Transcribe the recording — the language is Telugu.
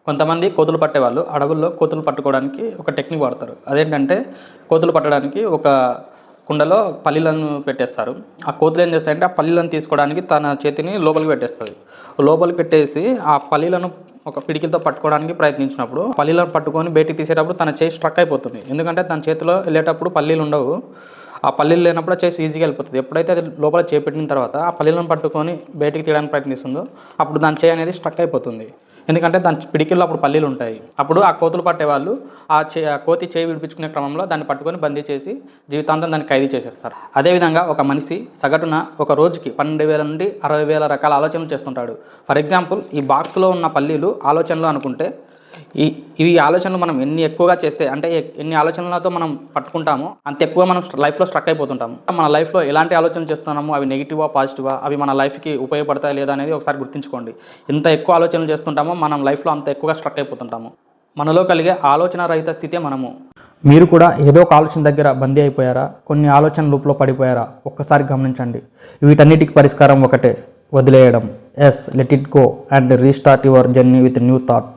కొంతమంది కోతులు పట్టేవాళ్ళు అడవుల్లో కోతులు పట్టుకోవడానికి ఒక టెక్నిక్ వాడతారు. అదేంటంటే కోతులు పట్టడానికి ఒక కుండలో పల్లీలను పెట్టేస్తారు. ఆ కోతులు ఏం చేస్తాయంటే ఆ పల్లీలను తీసుకోవడానికి తన చేతిని లోపలికి పెట్టేస్తుంది. లోపలికి పెట్టేసి ఆ పల్లీలను ఒక పిడికిలతో పట్టుకోవడానికి ప్రయత్నించినప్పుడు పల్లీలను పట్టుకొని బయటికి తీసేటప్పుడు తన చేయి స్ట్రక్ అయిపోతుంది. ఎందుకంటే తన చేతిలో వెళ్ళేటప్పుడు పల్లీలు ఉండవు. ఆ పల్లీలు లేనప్పుడు చేసి ఈజీగా వెళ్ళిపోతుంది. ఎప్పుడైతే అది లోపల చేపెట్టిన తర్వాత ఆ పల్లీలను పట్టుకొని బయటికి తీయడానికి ప్రయత్నిస్తుందో అప్పుడు దాని చేయి అనేది స్ట్రక్ అయిపోతుంది. ఎందుకంటే దాని పిడికిల్లో అప్పుడు పల్లీలు ఉంటాయి. అప్పుడు ఆ కోతులు పట్టేవాళ్ళు ఆ కోతి చేయి విడిపించుకునే క్రమంలో దాన్ని పట్టుకొని బందీ చేసి జీవితాంతం దాన్ని ఖైదీ చేసేస్తారు. అదేవిధంగా ఒక మనిషి సగటున ఒక రోజుకి 12,000 నుండి 60,000 రకాల ఆలోచనలు చేస్తుంటాడు. ఫర్ ఎగ్జాంపుల్ ఈ బాక్స్లో ఉన్న పల్లీలు ఆలోచనలు అనుకుంటే ఇవి ఆలోచనలు మనం ఎన్ని ఎక్కువగా చేస్తే అంటే ఎన్ని ఆలోచనలతో మనం పట్టుకుంటామో అంత ఎక్కువ మనం లైఫ్లో స్ట్రక్ అయిపోతుంటాము. మన లైఫ్లో ఎలాంటి ఆలోచనలు చేస్తున్నామో అవి నెగిటివా పాజిటివా అవి మన లైఫ్కి ఉపయోగపడతాయి లేదా అనేది ఒకసారి గుర్తుంచుకోండి. ఎంత ఎక్కువ ఆలోచనలు చేస్తుంటామో మనం లైఫ్లో అంత ఎక్కువగా స్ట్రక్ అయిపోతుంటాము. మనలో కలిగే ఆలోచన రహిత స్థితే మనము. మీరు కూడా ఏదో ఒక ఆలోచన దగ్గర బందీ అయిపోయారా? కొన్ని ఆలోచన లూప్లో పడిపోయారా? ఒక్కసారి గమనించండి. వీటన్నిటికీ పరిష్కారం ఒకటే, వదిలేయడం. Let it go and restart your journey with new thought.